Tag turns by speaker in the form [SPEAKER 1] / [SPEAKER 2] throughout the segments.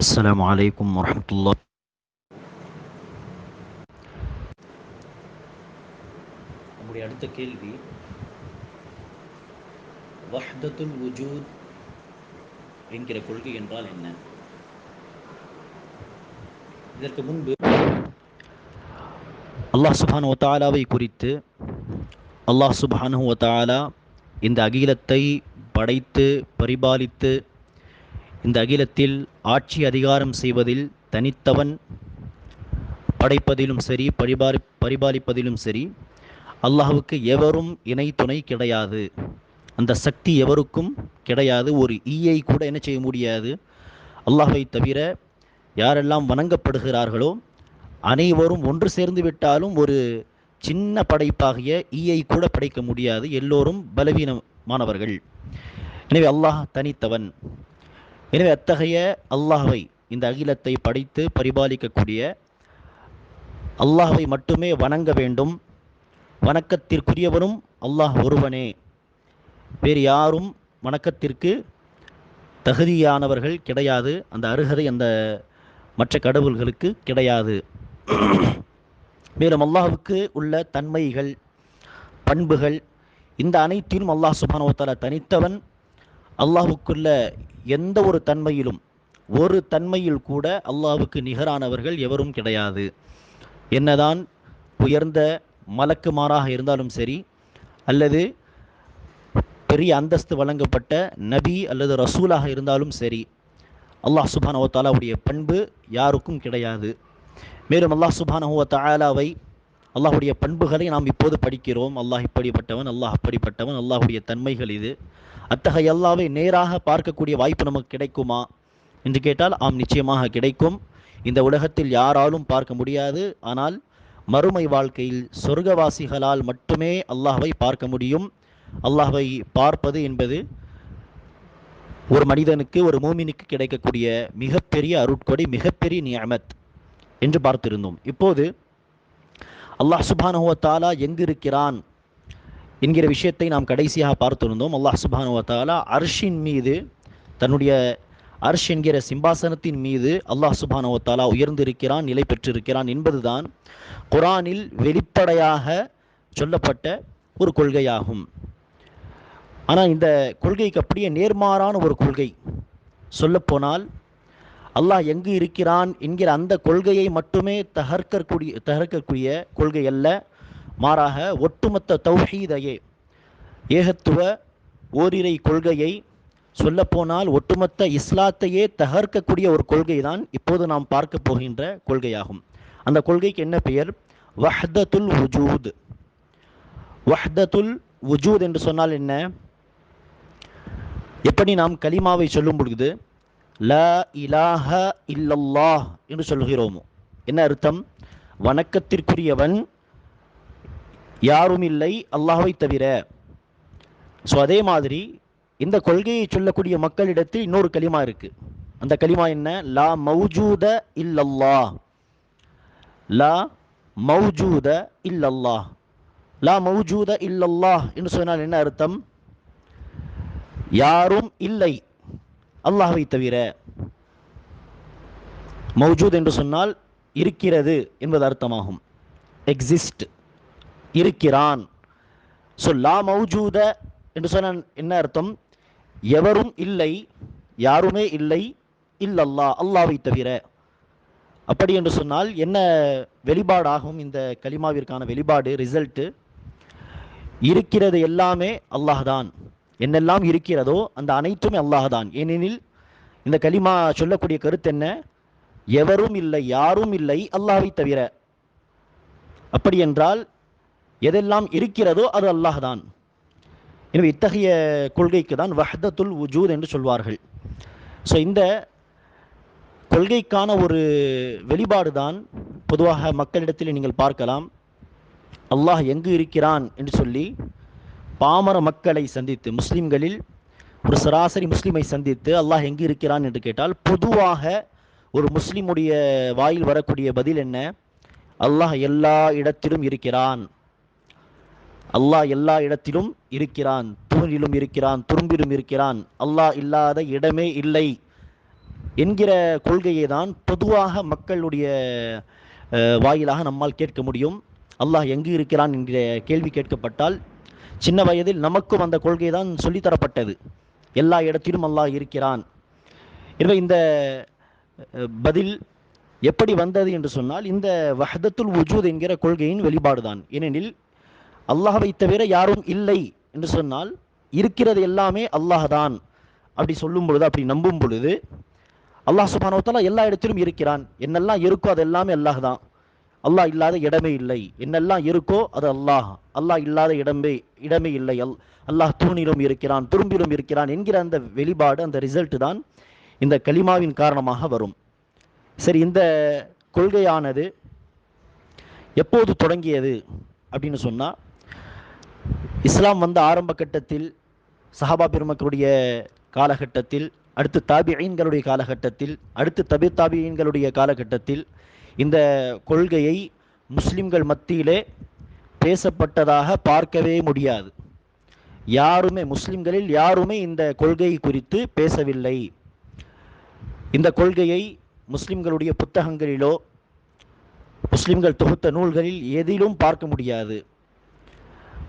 [SPEAKER 1] السلام عليكم ورحمة الله. நம்முடைய அடுத்த கேள்வி, வஹ்தத்துல் வுஜூத் என்கிற கொள்கை என்றால் என்ன? இதற்கு முன்பு அல்லாஹ் சுப்ஹானஹு வ தஆலாவை குறித்து அல்லாஹ் சுப்ஹானஹு வ தஆலா இந்த அகிலத்தை படைத்து பரிபாலித்து இந்த அகிலத்தில் ஆட்சி அதிகாரம் செய்வதில் தனித்தவன், படைப்பதிலும் சரி பரிபாலிப்பதிலும் சரி அல்லாஹ்வுக்கு எவரும் இணை துணை கிடையாது. அந்த சக்தி எவருக்கும் கிடையாது. ஒரு ஈயை கூட என்ன செய்ய முடியாது. அல்லாஹ்வை தவிர யாரெல்லாம் வணங்கப்படுகிறார்களோ அனைவரும் ஒன்று சேர்ந்து விட்டாலும் ஒரு சின்ன படைப்பாகிய ஈயை கூட படைக்க முடியாது. எல்லோரும் பலவீனமானவர்கள். எனவே அல்லாஹ் தனித்தவன். எனவே அத்தகைய அல்லாஹ்வை, இந்த அகிலத்தை படைத்து பரிபாலிக்கக்கூடிய அல்லாஹ்வை மட்டுமே வணங்க வேண்டும். வணக்கத்திற்குரியவனும் அல்லாஹ் ஒருவனே. வேறு யாரும் வணக்கத்திற்கு தகுதியானவர்கள் கிடையாது. அந்த அருகதை அந்த மற்ற கடவுள்களுக்கு கிடையாது. மேலும் அல்லாஹ்வுக்கு உள்ள தன்மைகள், பண்புகள், இந்த அனைத்திலும் அல்லாஹ் சுப்ஹானஹு வ தஆலா தனித்தவன். அல்லாஹ்வுக்குள்ள எந்த ஒரு தன்மையிலும், ஒரு தன்மையில் கூட அல்லாஹ்வுக்கு நிகரானவர்கள் எவரும் கிடையாது. என்னதான் உயர்ந்த மலக்குமாராக இருந்தாலும் சரி, அல்லது பெரிய அந்தஸ்து வழங்கப்பட்ட நபி அல்லது ரசூலாக இருந்தாலும் சரி, அல்லாஹ் சுப்ஹானஹு வ தஆலாவுடைய பண்பு யாருக்கும் கிடையாது. மேலும் அல்லாஹ் சுப்ஹானஹு வ தஆலாவை, அல்லாஹ்வுடைய பண்புகளை நாம் இப்போது படிக்கிறோம். அல்லாஹ் இப்படிப்பட்டவன், அல்லாஹ் அப்படிப்பட்டவன், அல்லாஹ்வுடைய தன்மைகள் இது. அத்தகைய அல்லாஹ்வை நேராக பார்க்கக்கூடிய வாய்ப்பு நமக்கு கிடைக்குமா என்று கேட்டால், ஆம், நிச்சயமாக கிடைக்கும். இந்த உலகத்தில் யாராலும் பார்க்க முடியாது. ஆனால் மறுமை வாழ்க்கையில் சொர்க்கவாசிகளால் மட்டுமே அல்லாஹ்வை பார்க்க முடியும். அல்லாஹ்வை பார்ப்பது என்பது ஒரு மனிதனுக்கு, ஒரு மூமினுக்கு கிடைக்கக்கூடிய மிகப்பெரிய அருட்கொடை, மிகப்பெரிய நிஅமத் என்று பார்த்திருந்தோம். இப்போது அல்லாஹ் சுப்ஹானஹு வ தஆலா எங்கு இருக்கிறான் என்கிற விஷயத்தை நாம் கடைசியாக பார்த்திருந்தோம். அல்லாஹ் சுப்ஹானஹு வ தஆலா அர்ஷின் மீது, தன்னுடைய அர்ஷ் என்கிற சிம்பாசனத்தின் மீது அல்லாஹ் சுப்ஹானஹு வ தஆலா உயர்ந்திருக்கிறான், நிலை பெற்றிருக்கிறான் என்பதுதான் குர்ஆனில் வெளிப்படையாக சொல்லப்பட்ட ஒரு கொள்கையாகும். ஆனால் இந்த கொள்கைக்கு அப்படியே நேர்மாறான ஒரு கொள்கை. சொல்லப்போனால் அல்லாஹ் எங்கு இருக்கிறான் என்கிற அந்த கொள்கையை மட்டுமே தகர்க்கக்கூடிய கொள்கை அல்ல. மாறாக ஒட்டுமொத்த தௌஹீதையே, ஏகத்துவ ஓரிரை கொள்கையை, சொல்லப்போனால் ஒட்டுமொத்த இஸ்லாத்தையே தகர்க்கக்கூடிய ஒரு கொள்கை தான் இப்போது நாம் பார்க்க போகின்ற கொள்கையாகும். அந்த கொள்கைக்கு என்ன பெயர்? வஹ்தத்துல் வுஜூத். வஹ்தத்துல் வுஜூத் என்று சொன்னால் என்ன? எப்படி நாம் கலிமாவை சொல்லும் பொழுது லா இலாஹ இல்லல்லாஹ் என்று சொல்கிறோமோ, என்ன அர்த்தம்? வணக்கத்திற்குரியவன் யாரும் இல்லை அல்லாஹ்வை தவிர. ஸோ அதே மாதிரி இந்த கொள்கையை சொல்லக்கூடிய மக்களிடத்தில் இன்னொரு கலிமா இருக்கு. அந்த கலிமா என்ன? லா மௌஜூத இல்லல்லாஹ். லா மௌஜூத இல்லல்லாஹ். லா மௌஜூத இல்லல்லாஹ் என்று சொன்னால் என்ன அர்த்தம்? யாரும் இல்லை அல்லாஹ்வை தவிர. மௌஜூத் என்று சொன்னால் இருக்கிறது என்பது அர்த்தமாகும். எக்ஸிஸ்ட், இருக்கிறான். ஸோ லா மௌஜூத என்று சொன்னால் என்ன அர்த்தம்? எவரும் இல்லை, யாருமே இல்லை, இல்லல்லாஹ், அல்லாஹ்வை தவிர. அப்படி என்று சொன்னால் என்ன வெளிப்பாடாகும்? இந்த கலிமாவிற்கான வெளிப்பாடு, ரிசல்ட்டு, இருக்கிறது எல்லாமே அல்லாஹ் தான். என்னெல்லாம் இருக்கிறதோ அந்த அனைத்துமே அல்லாஹ் தான். ஏனெனில் இந்த கலிமா சொல்லக்கூடிய கருத்து என்ன? எவரும் இல்லை, யாரும் இல்லை அல்லாஹ்வை தவிர. அப்படி என்றால் எதெல்லாம் இருக்கிறதோ அது அல்லாஹ் தான். எனவே இத்தகைய கொள்கைக்கு தான் வஹ்தத்துல் வுஜூத் என்று சொல்வார்கள். ஸோ இந்த கொள்கைக்கான ஒரு வெளிப்பாடு தான் பொதுவாக மக்களிடத்தில் நீங்கள் பார்க்கலாம். அல்லாஹ் எங்கு இருக்கிறான் என்று சொல்லி பாமர மக்களை சந்தித்து, முஸ்லிம்களில் ஒரு சராசரி முஸ்லிமை சந்தித்து அல்லாஹ் எங்கு இருக்கிறான் என்று கேட்டால், பொதுவாக ஒரு முஸ்லிமுடைய வாயில் வரக்கூடிய பதில் என்ன? அல்லாஹ் எல்லா இடத்திலும் இருக்கிறான். அல்லாஹ் எல்லா இடத்திலும் இருக்கிறான், தூணிலும் இருக்கிறான், துரும்பிலும் இருக்கிறான், அல்லாஹ் இல்லாத இடமே இல்லை என்கிற கொள்கையை தான் பொதுவாக மக்களுடைய வாயிலாக நம்மால் கேட்க முடியும். அல்லாஹ் எங்கு இருக்கிறான் என்கிற கேள்வி கேட்கப்பட்டால் சின்ன வயதில் நமக்கும் அந்த கொள்கை தான் சொல்லித்தரப்பட்டது. எல்லா இடத்திலும் அல்லாஹ் இருக்கிறான். எனவே இந்த பதில் எப்படி வந்தது என்று சொன்னால் இந்த வஹ்தத்துல் வுஜூத் என்கிற கொள்கையின் வெளிப்பாடுதான். ஏனெனில் அல்லாஹ்வை தவிர யாரும் இல்லை என்று சொன்னால் இருக்கிறது எல்லாமே அல்லாஹ் தான். அப்படி சொல்லும் பொழுது, அப்படி நம்பும் பொழுது அல்லாஹ் சுப்ஹானஹு வ தஆலா எல்லா இடத்திலும் இருக்கிறான். என்னெல்லாம் இருக்கோ அது எல்லாமே அல்லாஹ் தான். அல்லாஹ் இல்லாத இடமே இல்லை. என்னெல்லாம் இருக்கோ அது அல்லாஹ். அல்லாஹ் இல்லாத இடமே இல்லை. அல்லாஹ் தூணிலும் இருக்கிறான், துரும்பிலும் இருக்கிறான் என்கிற அந்த வெளிப்பாடு, அந்த ரிசல்ட் தான் இந்த கலிமாவின் காரணமாக வரும். சரி, இந்த கொள்கையானது எப்போது தொடங்கியது அப்படின்னு சொன்னால், இஸ்லாம் வந்த ஆரம்ப கட்டத்தில், சஹாபா பெருமக்களுடைய காலகட்டத்தில், அடுத்து தாபிஈன்களுடைய காலகட்டத்தில், அடுத்து தாபிஈன்களுடைய காலகட்டத்தில் இந்த கொள்கையை முஸ்லிம்கள் மத்தியிலே பேசப்பட்டதாக பார்க்கவே முடியாது. யாருமே, முஸ்லிம்களில் யாருமே இந்த கொள்கை குறித்து பேசவில்லை. இந்த கொள்கையை முஸ்லிம்களுடைய புத்தகங்களிலோ முஸ்லிம்கள் தொகுத்த நூல்களில் எதிலும் பார்க்க முடியாது.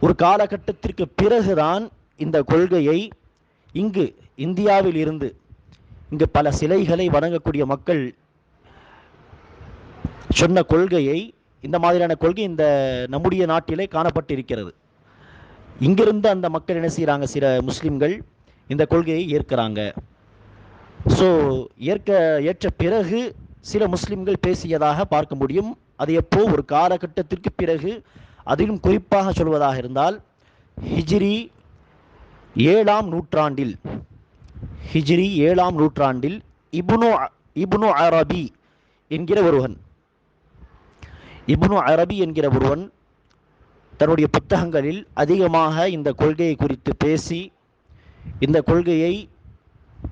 [SPEAKER 1] ஒரு காலகட்டத்திற்கு பிறகுதான் இந்த கொள்கையை இங்கு இந்தியாவில் இருந்து, இங்கு பல சிலைகளை வணங்கக்கூடிய மக்கள் சொன்ன கொள்கையை, இந்த மாதிரியான கொள்கை இந்த நம்முடைய நாட்டிலே காணப்பட்டிருக்கிறது. இங்கிருந்து அந்த மக்கள் என்ன செய்கிறாங்க, சில முஸ்லிம்கள் இந்த கொள்கையை ஏற்கிறாங்க. ஸோ ஏற்ற பிறகு சில முஸ்லிம்கள் பேசியதாக பார்க்க முடியும். அது எப்போ, ஒரு காலகட்டத்திற்கு பிறகு. அதிலும் குறிப்பாக சொல்வதாக இருந்தால் ஹிஜ்ரி 7ஆம் நூற்றாண்டில், ஹிஜ்ரி 7ஆம் நூற்றாண்டில் இப்னு அரபி என்கிற ஒருவன் தன்னுடைய புத்தகங்களில் அதிகமாக இந்த கொள்கையை குறித்து பேசி இந்த கொள்கையை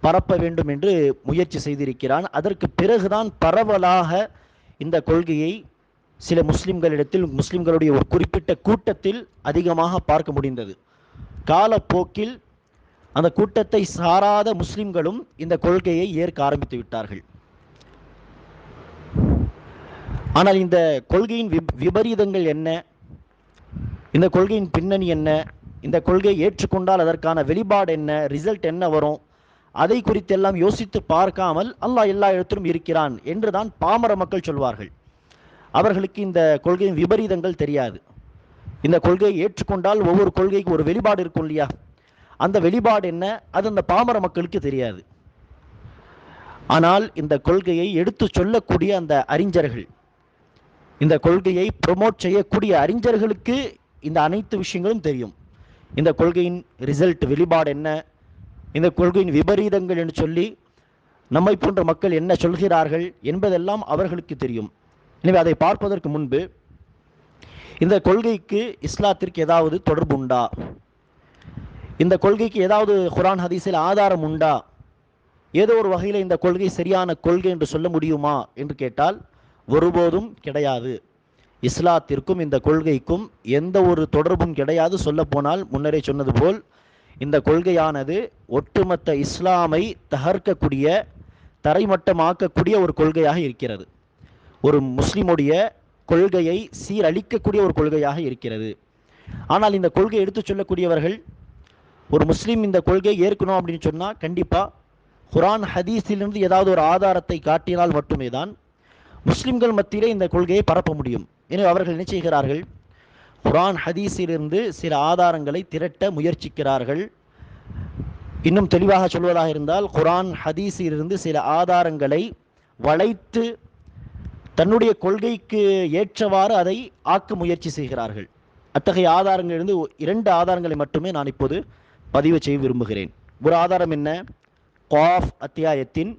[SPEAKER 1] பரப்ப வேண்டும் என்று முயற்சி செய்திருக்கிறான். அதற்கு பிறகுதான் பரவலாக இந்த கொள்கையை சில முஸ்லிம்களிடத்தில், முஸ்லிம்களுடைய ஒரு குறிப்பிட்ட கூட்டத்தில் அதிகமாக பார்க்க முடிந்தது. காலப்போக்கில் அந்த கூட்டத்தை சாராத முஸ்லிம்களும் இந்த கொள்கையை ஏற்க ஆரம்பித்து விட்டார்கள். ஆனால் இந்த கொள்கையின் விபரீதங்கள் என்ன, இந்த கொள்கையின் பின்னணி என்ன, இந்த கொள்கையை ஏற்றுக்கொண்டால் அதற்கான வெளிப்பாடு என்ன, ரிசல்ட் என்ன வரும், அதை குறித்தெல்லாம் யோசித்து பார்க்காமல் அல்லாஹ் எல்லா இடத்திலும் இருக்கிறான் என்றுதான் பாமர மக்கள் சொல்வார்கள். அவர்களுக்கு இந்த கொள்கையின் விபரீதங்கள் தெரியாது. இந்த கொள்கையை ஏற்றுக்கொண்டால் ஒவ்வொரு கொள்கைக்கு ஒரு வெளிப்பாடு இருக்கும் இல்லையா, அந்த வெளிப்பாடு என்ன, அது அந்த பாமர மக்களுக்கு தெரியாது. ஆனால் இந்த கொள்கையை எடுத்து சொல்லக்கூடிய அந்த அறிஞர்கள், இந்த கொள்கையை ப்ரொமோட் செய்யக்கூடிய அறிஞர்களுக்கு இந்த அனைத்து விஷயங்களும் தெரியும். இந்த கொள்கையின் ரிசல்ட், வெளிப்பாடு என்ன, இந்த கொள்கையின் விபரீதங்கள் என்று சொல்லி நம்மை போன்ற மக்கள் என்ன சொல்கிறார்கள் என்பதெல்லாம் அவர்களுக்கு தெரியும். எனவே அதை பார்ப்பதற்கு முன்பு இந்த கொள்கைக்கு இஸ்லாத்திற்கு ஏதாவது தொடர்பு உண்டா, இந்த கொள்கைக்கு ஏதாவது குர்ஆன் ஹதீஸில் ஆதாரம் உண்டா, ஏதோ ஒரு வகையில் இந்த கொள்கை சரியான கொள்கை என்று சொல்ல முடியுமா என்று கேட்டால் ஒருபோதும் கிடையாது. இஸ்லாத்திற்கும் இந்த கொள்கைக்கும் எந்த ஒரு தொடர்பும் கிடையாது. சொல்ல போனால் முன்னரே சொன்னது போல் இந்த கொள்கையானது ஒட்டுமொத்த இஸ்லாமை தகர்க்கக்கூடிய, தரைமட்டமாக்கக்கூடிய ஒரு கொள்கையாக இருக்கிறது. ஒரு முஸ்லிமுடைய கொள்கையை சீரழிக்கக்கூடிய ஒரு கொள்கையாக இருக்கிறது. ஆனால் இந்த கொள்கையை எடுத்து சொல்லக்கூடியவர்கள், ஒரு முஸ்லீம் இந்த கொள்கையை ஏற்கணும் அப்படின்னு சொன்னால் கண்டிப்பாக குர்ஆன் ஹதீஸிலிருந்து ஏதாவது ஒரு ஆதாரத்தை காட்டினால் மட்டுமே தான் முஸ்லிம்கள் மத்தியிலே இந்த கொள்கையை பரப்ப முடியும். எனவே அவர்கள் என்ன செய்கிறார்கள், குர்ஆன் ஹதீஸிலிருந்து சில ஆதாரங்களை திரட்ட முயற்சிக்கிறார்கள். இன்னும் தெளிவாக சொல்வதாக இருந்தால் குர்ஆன் ஹதீஸிலிருந்து சில ஆதாரங்களை வளைத்து தன்னுடைய கொள்கைக்கு ஏற்றவாறு அதை ஆக்க முயற்சி செய்கிறார்கள். அத்தகைய ஆதாரங்களிலிருந்து 2 ஆதாரங்களை மட்டுமே நான் இப்போது பதிவு செய்ய விரும்புகிறேன். ஒரு ஆதாரம் என்ன, காஃப் அத்தியாயத்தின்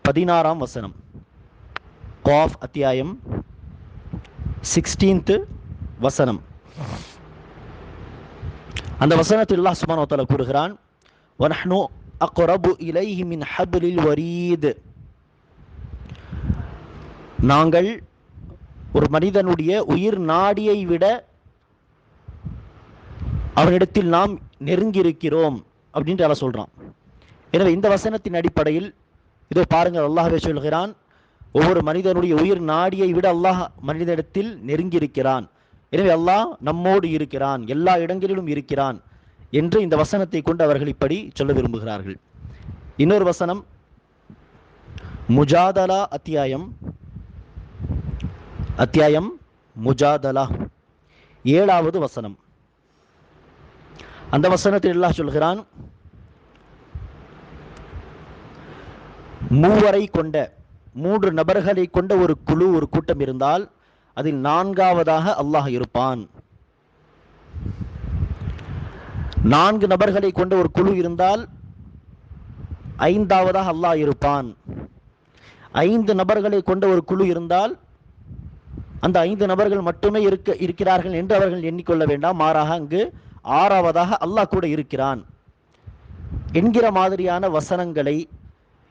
[SPEAKER 1] 16ஆம் வசனம். காஃப் அத்தியாயம் 16th வசனம். அந்த வசனத்தில் அல்லாஹ் சுப்ஹானஹு வ தஆலா கூறுகிறான், வனஹ்னு அக்ரபு இலைஹி மின் ஹப்லில் வரீத். நாங்கள் ஒரு மனிதனுடைய உயிர் நாடியை விட அவனிடத்தில் நாம் நெருங்கி இருக்கிறோம் அப்படின்ட்டு அல்லாஹ் சொல்றான். எனவே இந்த வசனத்தின் அடிப்படையில் இதோ பாருங்கள், அல்லாஹ்வே சொல்கிறான், ஒவ்வொரு மனிதனுடைய உயிர் நாடியை விட அல்லாஹ் மனிதனிடத்தில் நெருங்கி இருக்கிறான். எனவே அல்லாஹ் நம்மோடு இருக்கிறான், எல்லா இடங்களிலும் இருக்கிறான் என்று இந்த வசனத்தை கொண்டு அவர்கள் இப்படி சொல்ல விரும்புகிறார்கள். இன்னொரு வசனம் முஜாதலா அத்தியாயம் முஜாதலா 7வது வசனம். அந்த வசனத்தில் அல்லாஹ் சொல்கிறான், மூன்று நபர்களை கொண்ட ஒரு குழு, ஒரு கூட்டம் இருந்தால் அதில் 4வதாக அல்லாஹ் இருப்பான். 4 நபர்களை கொண்ட ஒரு குழு இருந்தால் 5வதாக அல்லாஹ் இருப்பான். 5 நபர்களை கொண்ட ஒரு குழு இருந்தால் அந்த 5 நபர்கள் மட்டுமே இருக்கிறார்கள் என்று அவர்கள் எண்ணிக்கொள்ள வேண்டாம். மாறாக அங்கு 6வதாக அல்லாஹ் கூட இருக்கிறான் என்கிற மாதிரியான வசனங்களை,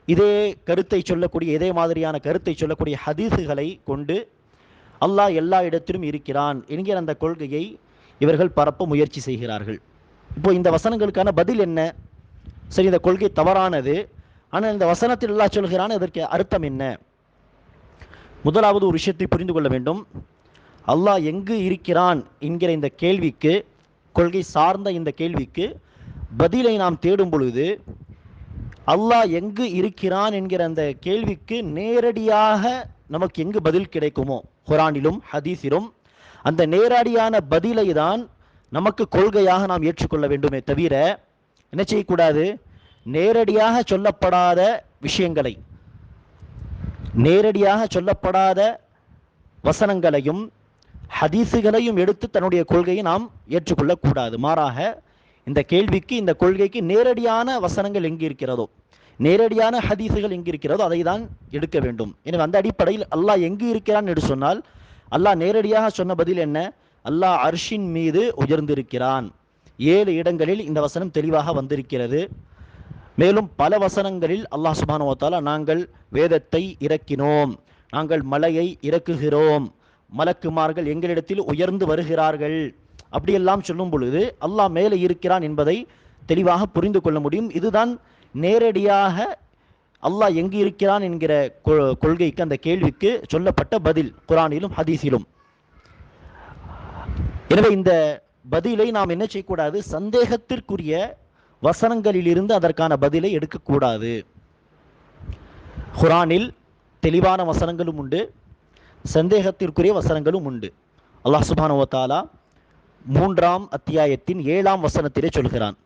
[SPEAKER 1] இதே மாதிரியான கருத்தை சொல்லக்கூடிய ஹதீஸுகளை கொண்டு அல்லாஹ் எல்லா இடத்திலும் இருக்கிறான் என்கிற அந்த கொள்கையை இவர்கள் பரப்ப முயற்சி செய்கிறார்கள். இப்போ இந்த வசனங்களுக்கான பதில் என்ன? சரி, இந்த கொள்கை தவறானது, ஆனால் இந்த வசனத்தில் அல்லாஹ் சொல்கிறான், இதற்கு அர்த்தம் என்ன? முதலாவது ஒரு விஷயத்தை புரிந்து கொள்ள வேண்டும். அல்லாஹ் எங்கு இருக்கிறான் என்கிற இந்த கேள்விக்கு, கொள்கை சார்ந்த இந்த கேள்விக்கு பதிலை நாம் தேடும் பொழுது, அல்லாஹ் எங்கு இருக்கிறான் என்கிற அந்த கேள்விக்கு நேரடியாக நமக்கு எங்கு பதில் கிடைக்குமோ, குர்ஆனிலும் ஹதீஸிலும், அந்த நேரடியான பதிலை தான் நமக்கு கொள்கையாக நாம் ஏற்றுக்கொள்ள வேண்டுமே தவிர என்ன செய்யக்கூடாது, நேரடியாக சொல்லப்படாத விஷயங்களை, நேரடியாக சொல்லப்படாத வசனங்களையும் ஹதீஸுகளையும் எடுத்து தன்னுடைய கொள்கையை நாம் ஏற்றுக்கொள்ளக்கூடாது. மாறாக இந்த கேள்விக்கு, இந்த கொள்கைக்கு நேரடியான வசனங்கள் எங்கு இருக்கிறதோ, நேரடியான ஹதீஸுகள் எங்கு இருக்கிறதோ அதை தான் எடுக்க வேண்டும். எனவே அந்த அடிப்படையில் அல்லாஹ் எங்கு இருக்கிறான் என்று சொன்னால், அல்லாஹ் நேரடியாக சொன்ன பதில் என்ன? அல்லாஹ் அர்ஷின் மீது உயர்ந்திருக்கிறான். 7 இடங்களில் இந்த வசனம் தெளிவாக வந்திருக்கிறது. மேலும் பல வசனங்களில் அல்லாஹ் சுப்ஹானஹு வ தஆலா, நாங்கள் வேதத்தை இறக்கினோம், நாங்கள் மலையை இறக்குகிறோம், மலக்குமார்கள் எங்களிடத்தில் உயர்ந்து வருகிறார்கள், அப்படியெல்லாம் சொல்லும் பொழுது அல்லாஹ் மேலே இருக்கிறான் என்பதை தெளிவாக புரிந்து கொள்ள முடியும். இதுதான் நேரடியாக அல்லாஹ் எங்கு இருக்கிறான் என்கிற கொள்கைக்கு, அந்த கேள்விக்கு சொல்லப்பட்ட பதில் குர்ஆனிலும் ஹதீஸிலும். எனவே இந்த பதிலை நாம் என்ன செய்யக்கூடாது, சந்தேகத்திற்குரிய வசனங்களிலிருந்து அதற்கான பதிலை எடுக்கக்கூடாது. குர்ஆனில் தெளிவான வசனங்களும் உண்டு, சந்தேகத்திற்குரிய வசனங்களும் உண்டு. அல்லாஹ் சுப்ஹானஹு வ தஆலா 3ஆம் அத்தியாயத்தின் 7ஆம் வசனத்திலே சொல்கிறான்,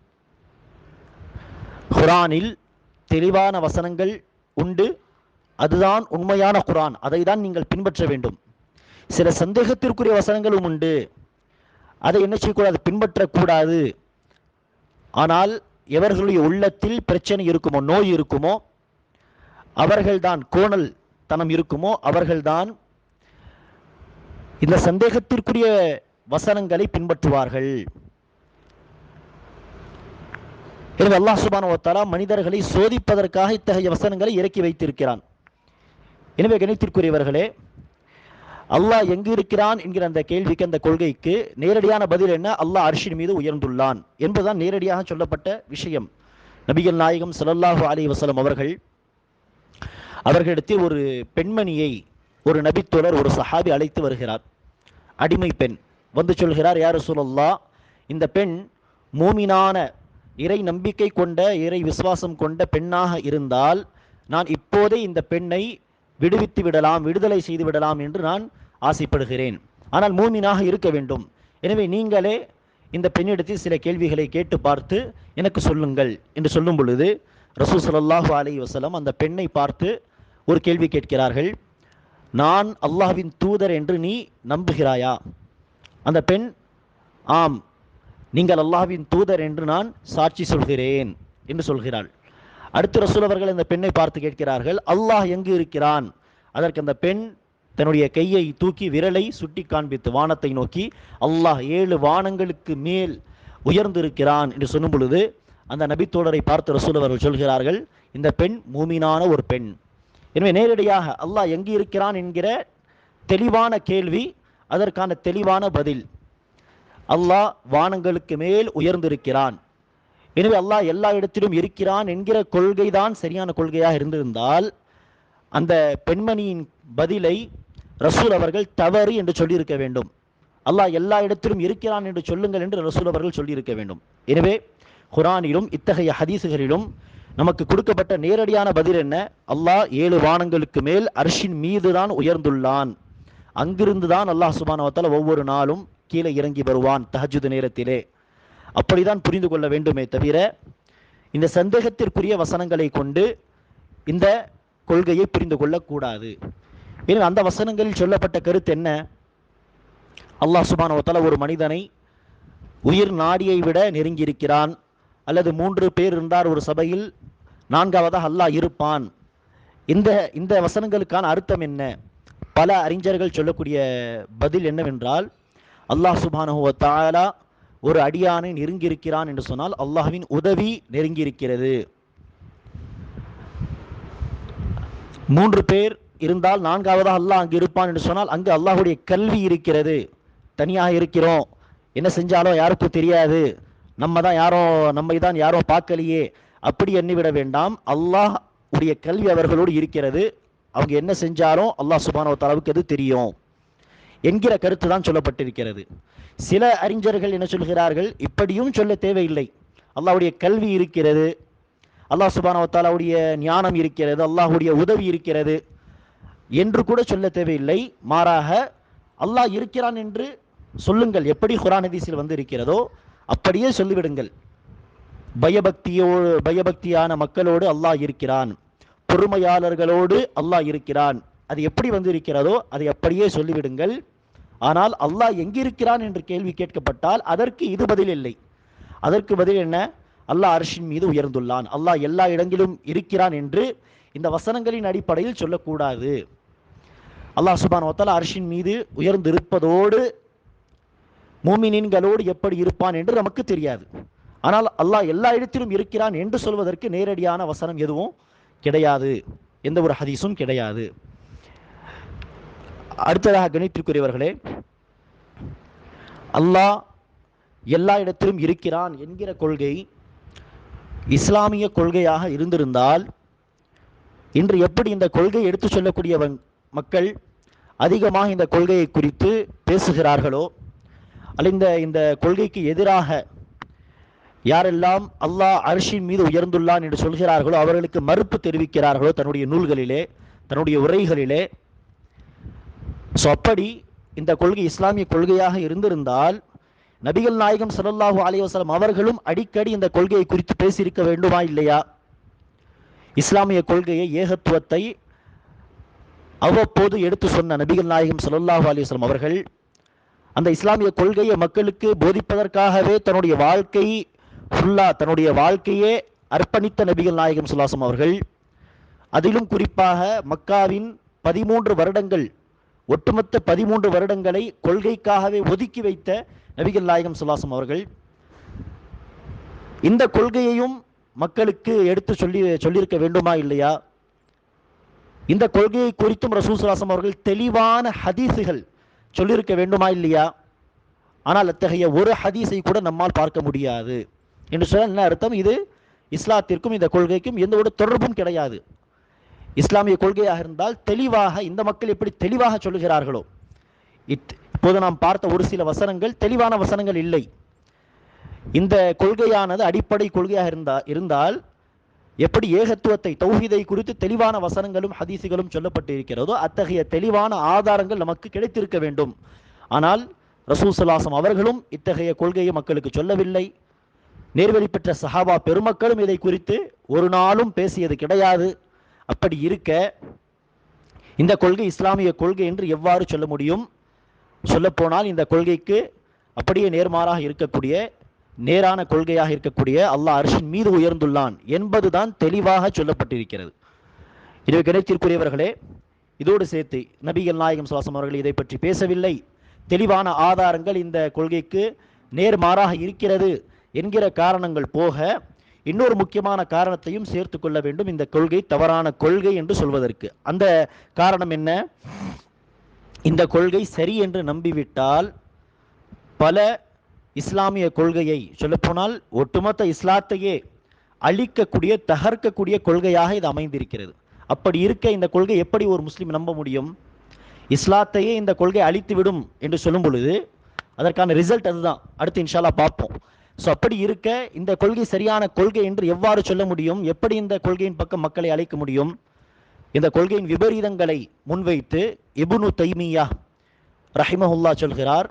[SPEAKER 1] குர்ஆனில் தெளிவான வசனங்கள் உண்டு, அதுதான் உண்மையான குர்ஆன், அதை தான் நீங்கள் பின்பற்ற வேண்டும். சில சந்தேகத்திற்குரிய வசனங்களும் உண்டு, அதை என்ன செய்யக்கூடாது, பின்பற்றக்கூடாது. ஆனால் எவர்களுடைய உள்ளத்தில் பிரச்சனை இருக்குமோ, நோய் இருக்குமோ, அவர்கள்தான், கோணல் தனம் இருக்குமோ, அவர்கள்தான் இந்த சந்தேகத்திற்குரிய வசனங்களை பின்பற்றுவார்கள். எனவே அல்லாஹ் சுப்ஹானஹு வ தஆலா மனிதர்களை சோதிப்பதற்காக இத்தகைய வசனங்களை இறக்கி வைத்திருக்கிறான். எனவே கணித்திற்குரியவர்களே, அல்லாஹ் எங்கு இருக்கிறான் என்கிற அந்த கேள்விக்கு, அந்த கொள்கைக்கு நேரடியான பதில் என்ன? அல்லாஹ் அர்ஷின் மீது உயர்ந்துள்ளான் என்பதுதான் நேரடியாக சொல்லப்பட்ட விஷயம். நபிகள் நாயகம் ஸல்லல்லாஹு அலைஹி வஸல்லம் அவர்களிடத்தில் ஒரு பெண்மணியை ஒரு நபித்தோழர், ஒரு சஹாபி அழைத்து வருகிறார். அடிமை பெண் வந்து சொல்கிறார், யா ரசூலல்லாஹ், இந்த பெண் மூமினான, இறை நம்பிக்கை கொண்ட, இறை விசுவாசம் கொண்ட பெண்ணாக இருந்தால் நான் இப்போதே இந்த பெண்ணை விடுவித்து விடலாம், விடுதலை செய்து விடலாம் என்று நான் ஆசைப்படுகிறேன். ஆனால் மூமினாக இருக்க வேண்டும். எனவே நீங்களே இந்த பெண்ணிடத்தில் சில கேள்விகளை கேட்டு பார்த்து எனக்கு சொல்லுங்கள் என்று சொல்லும் பொழுது, ரசூல் ஸல்லல்லாஹு அலைஹி வஸல்லம் அந்த பெண்ணை பார்த்து ஒரு கேள்வி கேட்கிறார்கள், நான் அல்லாஹ்வின் தூதர் என்று நீ நம்புகிறாயா? அந்த பெண், ஆம், நீங்கள் அல்லாஹ்வின் தூதர் என்று நான் சாட்சி சொல்கிறேன் என்று சொல்கிறாள். அடுத்து ரசூல் அவர்கள் அந்த பெண்ணை பார்த்து கேட்கிறார்கள், அல்லாஹ் எங்கு இருக்கிறான்? அதற்கு அந்த பெண் தன்னுடைய கையை தூக்கி விரலை சுட்டி காண்பித்து வானத்தை நோக்கி, அல்லாஹ் 7 வானங்களுக்கு மேல் உயர்ந்திருக்கிறான் என்று சொல்லும் பொழுது, அந்த நபித்தோழரை பார்த்து ரசூல் அவர்கள் சொல்கிறார்கள், இந்த பெண் மூமினான ஒரு பெண். எனவே நேரடியாக அல்லாஹ் எங்கு இருக்கிறான் என்கிற தெளிவான கேள்வி, அதற்கான தெளிவான பதில், அல்லாஹ் வானங்களுக்கு மேல் உயர்ந்திருக்கிறான் எனவே அல்லாஹ் எல்லா இடத்திலும் இருக்கிறான் என்கிற கொள்கைதான் சரியான கொள்கையாக இருந்திருந்தால் அந்த பெண்மணியின் பதிலை ரசூல் அவர்கள் தவறு என்று சொல்லியிருக்க வேண்டும். அல்லாஹ் எல்லா இடத்திலும் இருக்கிறான் என்று சொல்லுங்கள் என்று ரசூல் அவர்கள் சொல்லியிருக்க வேண்டும். எனவே குர்ஆனிலும் இத்தகைய ஹதீசுகளிலும் நமக்கு கொடுக்கப்பட்ட நேரடியான பதில் என்ன? அல்லாஹ் 7 வானங்களுக்கு மேல் அர்ஷின் மீதுதான் உயர்ந்துள்ளான். அங்கிருந்து தான் அல்லாஹ் சுப்ஹானஹு வ தஆலா ஒவ்வொரு நாளும் கீழே இறங்கி வருவான் தஹஜ்ஜுத் நேரத்திலே. அப்படிதான் புரிந்து கொள்ள வேண்டுமே தவிர இந்த சந்தேகத்திற்குரிய வசனங்களை கொண்டு இந்த கொள்கையை புரிந்து கொள்ளக்கூடாது. எனவே அந்த வசனங்களில் சொல்லப்பட்ட கருத்து என்ன? அல்லாஹ் சுப்ஹானஹு வ தஆலா ஒரு மனிதனை உயிர் நாடியை விட நெருங்கி இருக்கிறான், அல்லது 3 பேர் இருந்தார் ஒரு சபையில், 4வதாக அல்லாஹ் இருப்பான். இந்த வசனங்களுக்கான அர்த்தம் என்ன? பல அறிஞர்கள் சொல்லக்கூடிய பதில் என்னவென்றால், அல்லாஹ் சுப்ஹானஹு வ தஆலா ஒரு அடியானை நெருங்கி இருக்கிறான் என்று சொன்னால் அல்லாஹ்வின் உதவி நெருங்கி இருக்கிறது. 3 பேர் இருந்தால் 4வதாக அல்லாஹ் அங்கு இருப்பான் என்று சொன்னால் அங்கு அல்லாஹ்வுடைய கல்வி இருக்கிறது. தனியாக இருக்கிறோம், என்ன செஞ்சாலும் யாருக்கும் தெரியாது, நம்மை தான் யாரும் பார்க்கலையே, அப்படி எண்ணிவிட வேண்டாம். அல்லாஹ் உடைய கல்வி அவர்களோடு இருக்கிறது. அவங்க என்ன செஞ்சாலும் அல்லாஹ் சுப்ஹானஹு வ தஆலாவுக்கு அது தெரியும் என்கிற கருத்து தான் சொல்லப்பட்டிருக்கிறது. சில அறிஞர்கள் என்ன சொல்கிறார்கள்? இப்படியும் சொல்ல தேவையில்லை, அல்லாஹ்வுடைய கல்வி இருக்கிறது, அல்லாஹ் சுப்ஹானஹு வ தஆலாவுடைய ஞானம் இருக்கிறது, அல்லாஹ்வுடைய உதவி இருக்கிறது என்று கூட சொல்ல தேவையில்லை. மாறாக அல்லாஹ் இருக்கிறான் என்று சொல்லுங்கள். எப்படி குர்ஆன் ஹதீஸில் வந்து இருக்கிறதோ அப்படியே சொல்லிவிடுங்கள். பயபக்தியான மக்களோடு அல்லாஹ் இருக்கிறான், பொறுமையாளர்களோடு அல்லாஹ் இருக்கிறான். அது எப்படி வந்து இருக்கிறதோ அதை அப்படியே சொல்லிவிடுங்கள். ஆனால் அல்லாஹ் எங்கிருக்கிறான் என்று கேள்வி கேட்கப்பட்டால் அதற்கு இது பதில் இல்லை. அதற்கு பதில் என்ன? அல்லாஹ் அர்ஷின் மீது உயர்ந்துள்ளான், அல்லாஹ் எல்லா இடங்களிலும் இருக்கிறான் என்று இந்த வசனங்களின் அடிப்படையில் சொல்லக்கூடாது. அல்லாஹ் சுப்ஹானஹு வ தஆலா அர்ஷின் மீது உயர்ந்திருப்பதோடு மூமினீன்களோடு எப்படி இருப்பான் என்று நமக்கு தெரியாது. ஆனால் அல்லாஹ் எல்லா இடத்திலும் இருக்கிறான் என்று சொல்வதற்கு நேரடியான வசனம் எதுவும் கிடையாது, எந்த ஒரு ஹதீஸும் கிடையாது. அடுத்ததாக கணித்திற்குரியவர்களே, அல்லாஹ் எல்லா இடத்திலும் இருக்கிறான் என்கிற கொள்கை இஸ்லாமிய கொள்கையாக இருந்திருந்தால் இன்று எப்படி இந்த கொள்கையை எடுத்து சொல்லக்கூடிய மக்கள் அதிகமாக இந்த கொள்கையை குறித்து பேசுகிறார்களோ, அல்ல இந்த கொள்கைக்கு எதிராக யாரெல்லாம் அல்லாஹ் அர்ஷின் மீது உயர்ந்துள்ளான் என்று சொல்கிறார்களோ அவர்களுக்கு மறுப்பு தெரிவிக்கிறார்களோ தன்னுடைய நூல்களிலே, தன்னுடைய உரைகளிலே, அப்படி இந்த கொள்கை இஸ்லாமிய கொள்கையாக இருந்திருந்தால் நபிகள் நாயகம் ஸல்லல்லாஹு அலைஹி வஸல்லம் அவர்களும் அடிக்கடி இந்த கொள்கையை குறித்து பேசியிருக்க வேண்டுமா இல்லையா? இஸ்லாமிய கொள்கையை, ஏகத்துவத்தை அவ்வப்போது எடுத்து சொன்ன நபிகள் நாயகம் ஸல்லல்லாஹு அலைஹி வஸல்லம் அவர்கள் அந்த இஸ்லாமிய கொள்கையை மக்களுக்கு போதிப்பதற்காகவே தன்னுடைய வாழ்க்கையே அர்ப்பணித்த நபிகள் நாயகம் ஸல்லல்லாஹு அலைஹி வஸல்லம் அவர்கள், அதிலும் குறிப்பாக மக்காவின் 13 வருடங்கள், ஒட்டுமொத்த 13 வருடங்களை கொள்கைக்காகவே ஒதுக்கி வைத்த நபிகள் நாயகம் ஸல்லல்லாஹு அலைஹி வஸல்லம் அவர்கள் இந்த கொள்கையையும் மக்களுக்கு எடுத்து சொல்லியிருக்க வேண்டுமா இல்லையா? இந்த கொள்கையை குறித்தும் ரசூல் ஸல்லல்லாஹு அலைஹி வஸல்லம் அவர்கள் தெளிவான ஹதீஸுகள் சொல்லியிருக்க வேண்டுமா இல்லையா? ஆனால் அத்தகைய ஒரு ஹதீஸை கூட நம்மால் பார்க்க முடியாது என்று சொன்னால் என்ன அர்த்தம்? இது இஸ்லாத்திற்கும் இந்த கொள்கைக்கும் எந்த ஒரு தொடர்பும் கிடையாது. இஸ்லாமிய கொள்கையாக இருந்தால் தெளிவாக இந்த மக்கள் எப்படி தெளிவாக சொல்லுகிறார்களோ, இப்போது நாம் பார்த்த ஒரு சில வசனங்கள் தெளிவான வசனங்கள் இல்லை. இந்த கொள்கையானது அடிப்படை கொள்கையாக இருந்தால் எப்படி ஏகத்துவத்தை, தௌஹீதை குறித்து தெளிவான வசனங்களும் ஹதீஸுகளும் சொல்லப்பட்டு இருக்கிறதோ அத்தகைய தெளிவான ஆதாரங்கள் நமக்கு கிடைத்திருக்க வேண்டும். ஆனால் ரசூல் ஸல்லல்லாஹு அலைஹி வஸல்லம் அவர்களும் இத்தகைய கொள்கையை மக்களுக்கு சொல்லவில்லை. நேர்வழி பெற்ற சஹாபா பெருமக்களும் இதை குறித்து ஒரு நாளும் பேசியது கிடையாது. அப்படி இருக்க இந்த கொள்கை இஸ்லாமிய கொள்கை என்று எவ்வாறு சொல்ல முடியும்? சொல்லப்போனால் இந்த கொள்கைக்கு அப்படியே நேர்மாறாக இருக்கக்கூடிய, நேரான கொள்கையாக இருக்கக்கூடிய அல்லாஹ் அர்ஷின் மீது உயர்ந்துள்ளான் என்பதுதான் தெளிவாக சொல்லப்பட்டிருக்கிறது. இது கிடைத்திற்குரியவர்களே, இதோடு சேர்த்து நபிகள் நாயகம் ஸல்லல்லாஹு அலைஹி வஸல்லம் அவர்கள் இதை பற்றி பேசவில்லை, தெளிவான ஆதாரங்கள் இந்த கொள்கைக்கு நேர்மாறாக இருக்கிறது என்கிற காரணங்கள் போக இன்னொரு முக்கியமான காரணத்தையும் சேர்த்து கொள்ள வேண்டும் இந்த கொள்கை தவறான கொள்கை என்று சொல்வதற்கு. அந்த காரணம் என்ன? இந்த கொள்கை சரி என்று நம்பிவிட்டால் பல இஸ்லாமிய கொள்கையை சொல்லப்போனால் ஒட்டுமொத்த இஸ்லாத்தையே அழிக்கக்கூடிய தகர்க்கக்கூடிய கொள்கையாக இது அமைந்திருக்கிறது. அப்படி இருக்க இந்த கொள்கை எப்படி ஒரு முஸ்லீம் நம்ப முடியும்? இஸ்லாத்தையே இந்த கொள்கை அழித்து விடும் என்று சொல்லும் பொழுது அதற்கான ரிசல்ட் அதுதான். அடுத்து இன்ஷால்லா பார்ப்போம். ஸோ அப்படி இருக்க இந்த கொள்கை சரியான கொள்கை என்று எவ்வாறு சொல்ல முடியும்? எப்படி இந்த கொள்கையின் பக்கம் மக்களை அழைக்க முடியும்? இந்த கொள்கையின் விபரீதங்களை முன்வைத்து இப்னு தைமியா ரஹிமஹுல்லா சொல்கிறார்,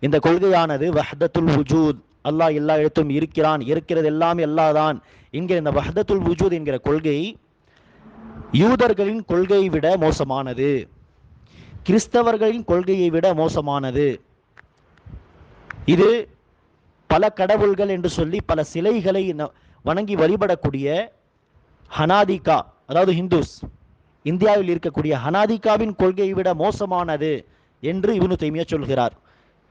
[SPEAKER 1] இந்த கொள்கையானது வஹ்தத்துல் வுஜூத், அல்லாஹ் எல்லா இடத்தும் இருக்கிறான், இருக்கிறது எல்லாமே அல்லாஹ் தான் என்கிற இந்த வஹ்தத்துல் வுஜூத் என்கிற கொள்கை யூதர்களின் கொள்கையை விட மோசமானது, கிறிஸ்தவர்களின் கொள்கையை விட மோசமானது. இது பல கடவுள்கள் என்று சொல்லி பல சிலைகளை வணங்கி வழிபடக்கூடிய ஹனாதிகா, அதாவது ஹிந்துஸ், இந்தியாவில் இருக்கக்கூடிய ஹனாதிகாவின் கொள்கையை விட மோசமானது என்று இப்னு தைமியா சொல்கிறார்.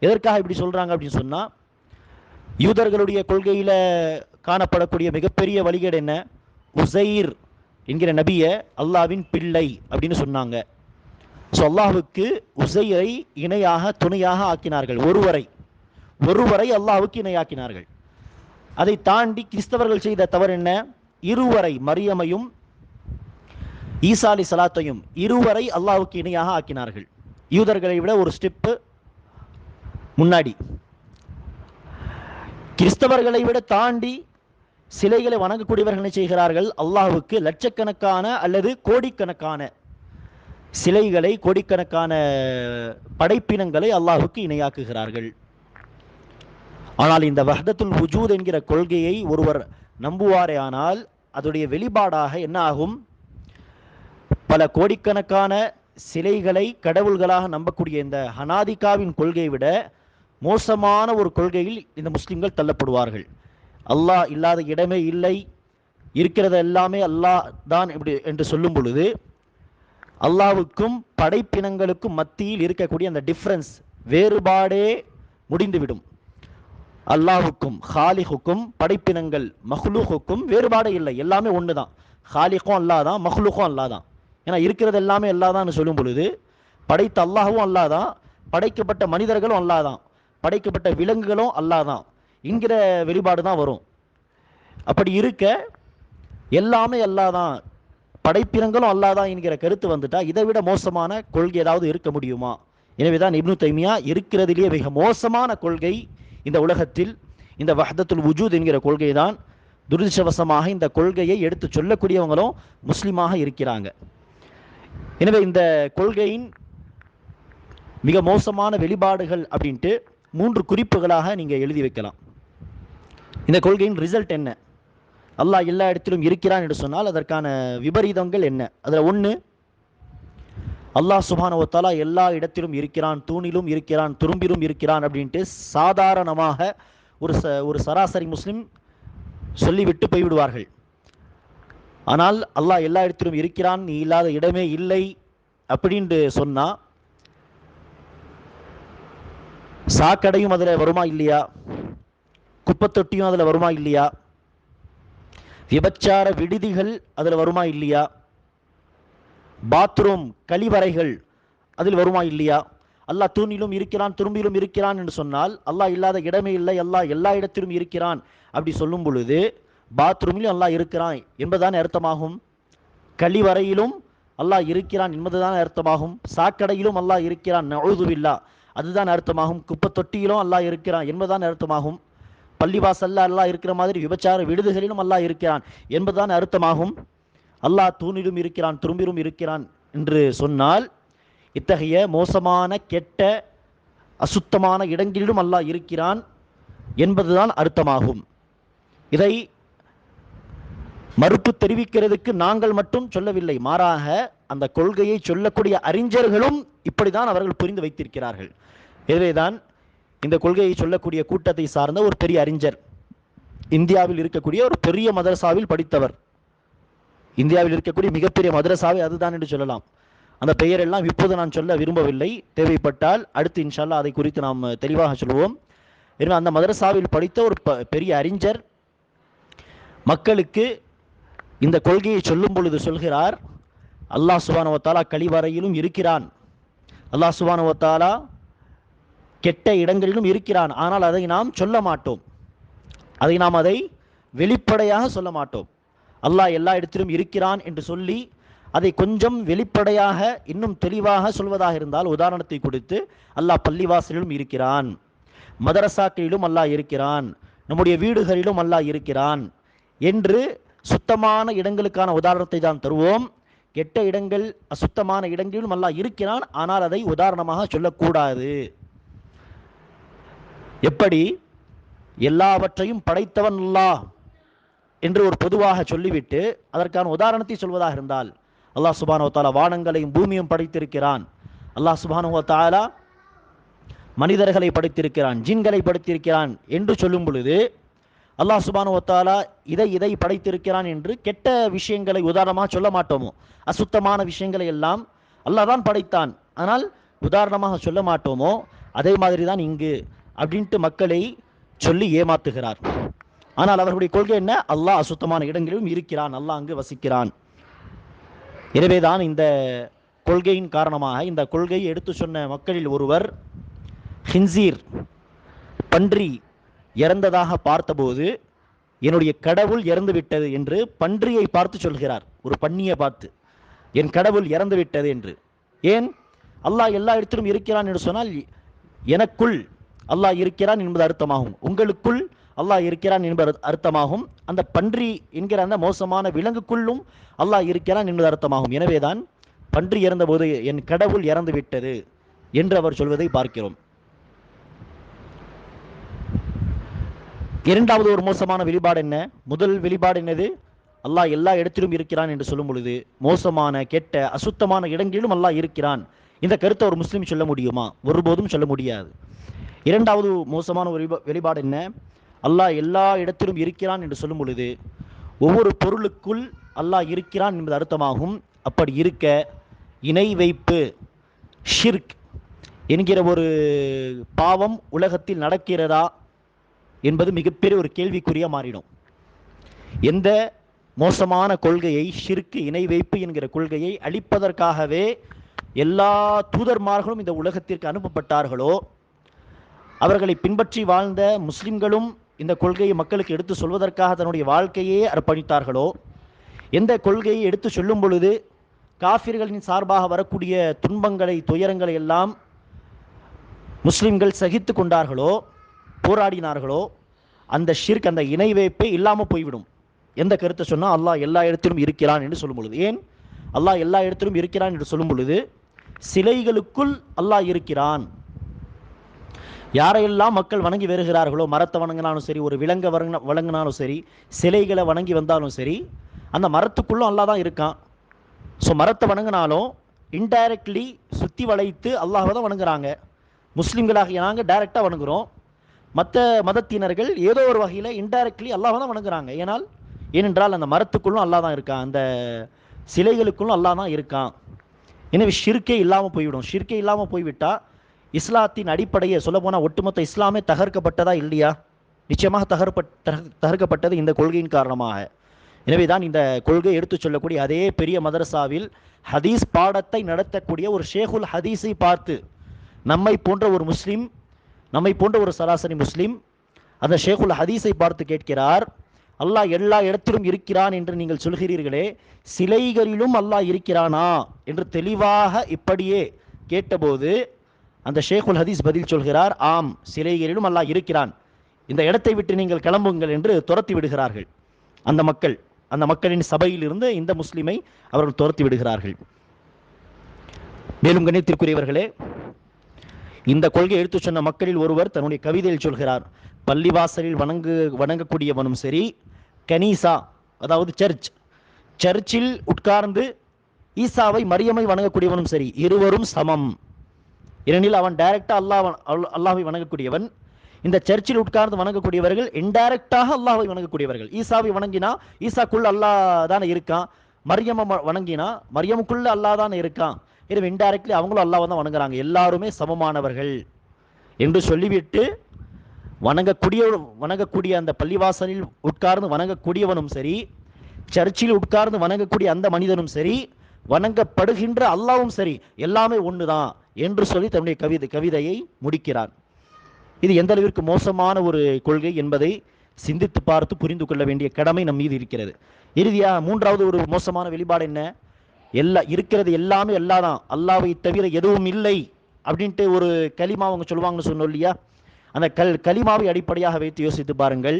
[SPEAKER 1] எதற்காக இப்படி சொல்றாங்க அப்படின்னு சொன்னா, யூதர்களுடைய கொள்கையில காணப்படக்கூடிய மிகப்பெரிய வழிகேடு என்ன? உசைர் என்கிற நபியை அல்லாவின் பிள்ளை அப்படின்னு சொன்னாங்க. ஸோ அல்லாஹுக்கு உசைரை இணையாக துணையாக ஆக்கினார்கள். ஒருவரை அல்லாஹுக்கு இணையாக்கினார்கள். அதை தாண்டி கிறிஸ்தவர்கள் செய்த தவறு என்ன? இருவரை, மரியமையும் ஈசா அலி சலாத்தையும் இருவரை அல்லாஹுக்கு இணையாக ஆக்கினார்கள். யூதர்களை விட ஒரு ஸ்டெப்பு முன்னாடி. கிறிஸ்தவர்களை விட தாண்டி சிலைகளை வணங்கக்கூடியவர்கள் என்ன செய்கிறார்கள்? அல்லாஹுக்கு லட்சக்கணக்கான அல்லது கோடிக்கணக்கான சிலைகளை, கோடிக்கணக்கான படைப்பினங்களை அல்லாஹுக்கு இணையாக்குகிறார்கள். ஆனால் இந்த வஹ்தத்துல் வுஜூத் என்கிற கொள்கையை ஒருவர் நம்புவாரே ஆனால் அதோடைய வெளிப்பாடாக என்ன ஆகும்? பல கோடிக்கணக்கான சிலைகளை கடவுள்களாக நம்பக்கூடிய இந்த ஹனாதிகாவின் கொள்கையை விட மோசமான ஒரு கொள்கையில் இந்த முஸ்லிம்கள் தள்ளப்படுவார்கள். அல்லாஹ் இல்லாத இடமே இல்லை, இருக்கிறது எல்லாமே அல்லாஹ் தான் இப்படி என்று சொல்லும் பொழுது அல்லாஹ்வுக்கும் படைப்பினங்களுக்கும் மத்தியில் இருக்கக்கூடிய அந்த டிஃப்ரென்ஸ், வேறுபாடே முடிந்துவிடும். அல்லாஹுக்கும் ஹாலிஹுக்கும் படைப்பினங்கள் மஹ்லூக்குக்கும் வேறுபாடே இல்லை, எல்லாமே ஒன்று தான். ஹாலிக்கும் அல்லாஹ் தான், மஹ்லூக்கும் அல்லாஹ் தான். ஏன்னா இருக்கிறது எல்லாமே அல்லாஹ் தான் சொல்லும் பொழுது படைத்த அல்லாஹும் அல்லாஹ் தான், படைக்கப்பட்ட மனிதர்களும் அல்லாஹ் தான், படைக்கப்பட்ட விலங்குகளும் அல்லாஹ் தான் என்கிற வெளிப்பாடு தான் வரும். அப்படி இருக்க எல்லாமே அல்லாஹ் தான், படைப்பினங்களும் அல்லாஹ் தான் என்கிற கருத்து வந்துட்டா இதை விட மோசமான கொள்கை ஏதாவது இருக்க முடியுமா? எனவே தான் இப்னு தைமியா இருக்கிறதிலேயே மிக மோசமான கொள்கை இந்த உலகத்தில் இந்த வஹ்தத்துல் வுஜூத் என்கிற கொள்கை தான். துரதிர்ஷ்டவசமாக இந்த கொள்கையை எடுத்து சொல்லக்கூடியவங்களும் முஸ்லீமாக இருக்கிறாங்க. எனவே இந்த கொள்கையின் மிக மோசமான வெளிப்பாடுகள் அப்படின்ட்டு 3 குறிப்புகளாக நீங்கள் எழுதி வைக்கலாம். இந்த கொள்கையின் ரிசல்ட் என்ன? அல்லாஹ் எல்லா இடத்திலும் இருக்கிறான் என்று சொன்னால் அதற்கான விபரீதங்கள் என்ன? அதில் 1, அல்லாஹ் சுப்ஹானஹு வ தஆலா எல்லா இடத்திலும் இருக்கிறான், தூணிலும் இருக்கிறான், துரும்பிலும் இருக்கிறான் அப்படின்ட்டு சாதாரணமாக ஒரு சராசரி முஸ்லிம் சொல்லிவிட்டு போய்விடுவார்கள். ஆனால் அல்லாஹ் எல்லா இடத்திலும் இருக்கிறான், நீ இல்லாத இடமே இல்லை அப்படின்ட்டு சொன்னா சாக்கடையும் அதில் வருமா இல்லையா? குப்பத்தொட்டியும் அதில் வருமா இல்லையா? விபச்சார விடுதிகள் அதில் வருமா இல்லையா? பாத்ரூம் கழிவறைகள் அதில் வருமா இல்லையா? அல்லாஹ் தூணிலும் இருக்கிறான், துரும்பிலும் இருக்கிறான் என்று சொன்னால் அல்லாஹ் இல்லாத இடமே இல்லை, அல்லாஹ் எல்லா இடத்திலும் இருக்கிறான் அப்படி சொல்லும் பொழுது பாத்ரூமிலும் அல்லாஹ் இருக்கிறான் என்பதுதான் அர்த்தமாகும். கழிவறையிலும் அல்லாஹ் இருக்கிறான் என்பதுதான் அர்த்தமாகும். சாக்கடையிலும் அல்லாஹ் இருக்கிறான், நஊது பில்லாஹ், அதுதான் அர்த்தமாகும். குப்பை தொட்டியிலும் அல்லாஹ் இருக்கிறான் என்பதுதான் அர்த்தமாகும். பள்ளிவாசல்ல அல்லாஹ் இருக்கிற மாதிரி விபச்சார விடுதிகளிலும் அல்லாஹ் இருக்கிறான் என்பதுதான் அர்த்தமாகும். அல்லாஹ் தூணிலும் இருக்கிறான், துரும்பிலும் இருக்கிறான் என்று சொன்னால் இத்தகைய மோசமான கெட்ட அசுத்தமான இடங்களிலும் அல்லாஹ் இருக்கிறான் என்பதுதான் அர்த்தமாகும். இதை மறுப்பு தெரிவிக்கிறதுக்கு நாங்கள் மட்டும் சொல்லவில்லை, மாறாக அந்த கொள்கையை சொல்லக்கூடிய அறிஞர்களும் இப்படிதான் அவர்கள் புரிந்து வைத்திருக்கிறார்கள். எனவேதான் இந்த கொள்கையை சொல்லக்கூடிய கூட்டத்தை சார்ந்த ஒரு பெரிய அறிஞர், இந்தியாவில் இருக்கக்கூடிய ஒரு பெரிய மதரசாவில் படித்தவர், இந்தியாவில் இருக்கக்கூடிய மிகப்பெரிய மதரசாவை அதுதான் என்று சொல்லலாம். அந்த பெயரெல்லாம் இப்போது நான் சொல்ல விரும்பவில்லை, தேவைப்பட்டால் அடுத்து இன்ஷா அல்லாஹ் அதை குறித்து நாம் தெளிவாக சொல்வோம். எனவே அந்த மதரசாவில் படித்த ஒரு பெரிய அறிஞர் மக்களுக்கு இந்த கொள்கையை சொல்லும் பொழுது சொல்கிறார், அல்லாஹ் சுப்ஹானஹு வ தஆலா கழிவறையிலும் இருக்கிறான், அல்லாஹ் சுப்ஹானஹு வ தஆலா கெட்ட இடங்களிலும் இருக்கிறான், ஆனால் அதை நாம் சொல்ல மாட்டோம், அதை வெளிப்படையாக சொல்ல மாட்டோம். அல்லாஹ் எல்லா இடத்திலும் இருக்கிறான் என்று சொல்லி அதை கொஞ்சம் வெளிப்படையாக இன்னும் தெளிவாக சொல்வதாக இருந்தால், உதாரணத்தை கொடுத்து அல்லாஹ் பள்ளிவாசலிலும் இருக்கிறான், மதரசாக்களிலும் அல்லாஹ் இருக்கிறான், நம்முடைய வீடுகளிலும் அல்லாஹ் இருக்கிறான் என்று சுத்தமான இடங்களுக்கான உதாரணத்தை தான் தருவோம். கெட்ட இடங்கள், அசுத்தமான இடங்களிலும் அல்லாஹ் இருக்கிறான், ஆனால் அதை உதாரணமாக சொல்லக்கூடாது. எப்படி எல்லாவற்றையும் படைத்தவன் அல்லாஹ் என்று ஒரு பொதுவாக சொல்லிவிட்டு அதற்கான உதாரணத்தை சொல்வதாக இருந்தால், அல்லாஹ் சுப்ஹானஹு வ தஆலா வானங்களையும் பூமியும் படைத்திருக்கிறான், அல்லாஹ் சுப்ஹானஹு வ தஆலா மனிதர்களை படைத்திருக்கிறான், ஜின்களை படைத்திருக்கிறான் என்று சொல்லும் பொழுது, அல்லாஹ் சுப்ஹானஹு வ தஆலா இதை படைத்திருக்கிறான் என்று கெட்ட விஷயங்களை உதாரணமாக சொல்ல மாட்டோமோ? அசுத்தமான விஷயங்களை எல்லாம் அல்லாஹ் தான் படைத்தான், ஆனால் உதாரணமாக சொல்ல மாட்டோமோ? அதே மாதிரி தான் இங்கு அப்படின்ட்டு மக்களை சொல்லி ஏமாத்துகிறார். ஆனால் அவர்களுடைய கொள்கை என்ன? அல்லாஹ் அசுத்தமான இடங்களிலும் இருக்கிறான், அல்லாஹ் அங்கு வசிக்கிறான். எனவேதான் இந்த கொள்கையின் காரணமாக இந்த கொள்கையை எடுத்து சொன்ன மக்களில் ஒருவர் ஹின்சீர், பன்றி இறந்ததாக பார்த்தபோது என்னுடைய கடவுள் இறந்து விட்டது என்று பன்றியை பார்த்து சொல்கிறார். ஒரு பன்னியை பார்த்து என் கடவுள் இறந்து விட்டது என்று. ஏன்? அல்லாஹ் எல்லா இடத்திலும் இருக்கிறான் என்று சொன்னால் எனக்குள் அல்லாஹ் இருக்கிறான் என்பது அர்த்தமாகும், உங்களுக்குள் அல்லாஹ் இருக்கிறான் என்பது அர்த்தமாகும், அந்த பன்றி என்கிற அந்த மோசமான விலங்குக்குள்ளும் அல்லாஹ் இருக்கிறான் என்பது அர்த்தமாகும். எனவேதான் பன்றி இறந்தபோது என் கடவுள் இறந்து விட்டது என்று அவர் சொல்வதை பார்க்கிறோம். இரண்டாவது ஒரு மோசமான வெளிப்பாடு என்ன? முதல் வெளிப்பாடு என்னது? அல்லாஹ் எல்லா இடத்திலும் இருக்கிறான் என்று சொல்லும் பொழுது மோசமான, கெட்ட, அசுத்தமான இடங்களிலும் அல்லாஹ் இருக்கிறான். இந்த கருத்தை ஒரு முஸ்லீம் சொல்ல முடியுமா? ஒருபோதும் சொல்ல முடியாது. இரண்டாவது மோசமான ஒரு வெளிப்பாடு என்ன? அல்லாஹ் எல்லா இடத்திலும் இருக்கிறான் என்று சொல்லும் பொழுது ஒவ்வொரு பொருளுக்குள் அல்லாஹ் இருக்கிறான் என்பது அர்த்தமாகும். அப்படி இருக்க இணை வைப்பு, ஷிர்க் என்கிற ஒரு பாவம் உலகத்தில் நடக்கிறதா என்பது மிகப்பெரிய ஒரு கேள்விக்குறியா மாறிடும். எந்த மோசமான கொள்கையை, ஷிர்க், இணை வைப்பு என்கிற கொள்கையை அழிப்பதற்காகவே எல்லா தூதர்மார்களும் இந்த உலகத்திற்கு அனுப்பப்பட்டார்களோ, அவர்களை பின்பற்றி வாழ்ந்த முஸ்லிம்களும் இந்த கொள்கையை மக்களுக்கு எடுத்து சொல்வதற்காக தன்னுடைய வாழ்க்கையே அர்ப்பணித்தார்களோ, எந்த கொள்கையை எடுத்து சொல்லும் பொழுது காஃபிர்களின் சார்பாக வரக்கூடிய துன்பங்களை, துயரங்களை எல்லாம் முஸ்லிம்கள் சகித்து கொண்டார்களோ, போராடினார்களோ, அந்த ஷிர்க், அந்த இணை வைப்பே இல்லாமல் போய்விடும். எந்த கருத்தை சொன்னால் அல்லாஹ் எல்லா இடத்திலும் இருக்கிறான் என்று சொல்லும் பொழுது, ஏன் அல்லாஹ் எல்லா இடத்திலும் இருக்கிறான் என்று சொல்லும் பொழுது சிலைகளுக்குள் அல்லாஹ் இருக்கிறான். யாரையெல்லாம் மக்கள் வணங்கி வருகிறார்களோ, மரத்தை வணங்கினாலும் சரி, ஒரு விலங்கை வணங்கினாலும் சரி, சிலைகளை வணங்கி வந்தாலும் சரி, அந்த மரத்துக்குள்ளும் அல்லாஹ் தான் இருக்கான். ஸோ மரத்தை வணங்கினாலும் இன்டைரக்ட்லி சுற்றி வளைத்து அல்லாஹ்வை தான் வணங்குறாங்க. முஸ்லீம்களாகிய நாங்கள் டைரெக்டாக வணங்குகிறோம். மற்ற மதத்தினர்கள் ஏதோ ஒரு வகையில் இன்டைரக்ட்லி அல்லாஹ்வை தான் வணங்குறாங்க. ஏனென்றால் அந்த மரத்துக்குள்ளும் அல்லாஹ் தான் இருக்கான், அந்த சிலைகளுக்குள்ளும் அல்லாஹ் தான் இருக்கான். எனவே ஷிர்கே இல்லாமல் போய்விடும். ஷிர்கே இல்லாமல் போய்விட்டால் இஸ்லாத்தின் அடிப்படையை சொல்லப்போனால் ஒட்டுமொத்த இஸ்லாமே தகர்க்கப்பட்டதா இல்லையா? நிச்சயமாக தகர்க்கப்பட்டது இந்த கொள்கையின் காரணமாக. எனவே தான் இந்த கொள்கை எடுத்து சொல்லக்கூடிய அதே பெரிய மதரசாவில் ஹதீஸ் பாடத்தை நடத்தக்கூடிய ஒரு ஷேகுல் ஹதீஸை பார்த்து நம்மை போன்ற ஒரு முஸ்லீம், நம்மை போன்ற ஒரு சராசரி முஸ்லீம் அந்த ஷேகுல் ஹதீஸை பார்த்து கேட்கிறார், அல்லாஹ் எல்லா இடத்திலும் இருக்கிறான் என்று நீங்கள் சொல்கிறீர்களே, சிலைகளிலும் அல்லாஹ் இருக்கிறானா என்று தெளிவாக இப்படியே கேட்டபோது அந்த ஷேகுல் ஹதீஸ் பதில் சொல்கிறார், ஆம், சிலைகளிலும் அல்லாஹ் இருக்கிறான், இந்த இடத்தை விட்டு நீங்கள் கிளம்புங்கள் என்று துரத்தி விடுகிறார்கள். அந்த மக்களின் சபையிலிருந்து இந்த முஸ்லிமை அவர்கள் துரத்தி விடுகிறார்கள். மேலும் கண்ணியத்திற்குரியவர்களே, இந்த கொள்கை எடுத்து சொன்ன மக்களில் ஒருவர் தன்னுடைய கவிதையில் சொல்கிறார், பள்ளிவாசலில் வணங்கக்கூடியவனும் சரி, கனீசா அதாவது சர்ச்சில் உட்கார்ந்து ஈசாவை, மரியமை வணங்கக்கூடியவனும் சரி, இருவரும் சமம். ஏனெனில் அவன் டைரக்டா அல்லாஹ்வை வணங்கக்கூடியவன், இந்த சர்ச்சில் உட்கார்ந்து வணங்கக்கூடியவர்கள் இன்டைரக்டாக அல்லாஹ்வை வணங்கக்கூடியவர்கள். ஈசாவை வணங்கினா ஈசாக்குள்ள அல்லாஹ் தானே இருக்கான், மரியமை வணங்கினா மரியமுக்குள்ள அல்லாஹ் தானே இருக்கான், எனவே இன்டைரக்ட்லி அவங்களும் அல்லாஹ்வை தான் வணங்குறாங்க, எல்லாருமே சமமானவர்கள் என்று சொல்லிவிட்டு வணங்கக்கூடிய அந்த பள்ளிவாசலில் உட்கார்ந்து வணங்கக்கூடியவனும் சரி, சர்ச்சில் உட்கார்ந்து வணங்கக்கூடிய அந்த மனிதனும் சரி, வணங்கப்படுகின்ற அல்லாஹ்வும் சரி, எல்லாமே ஒன்று தான் என்று சொல்லி தன்னுடைய கவிதையை முடிக்கிறார். இது எந்த அளவிற்கு மோசமான ஒரு கொள்கை என்பதை சிந்தித்து பார்த்து புரிந்து கொள்ள வேண்டிய கடமை நம் மீது இருக்கிறது. இறுதியாக மூன்றாவது ஒரு மோசமான வெளிப்பாடு என்ன? இருக்கிறது எல்லாமே அல்லா தான், அல்லாவை தவிர எதுவும் இல்லை அப்படின்ட்டு ஒரு கலிமா அவங்க சொல்லுவாங்கன்னு சொன்னோம் இல்லையா? அந்த கலிமாவை அடிப்படையாக வைத்து யோசித்து பாருங்கள்.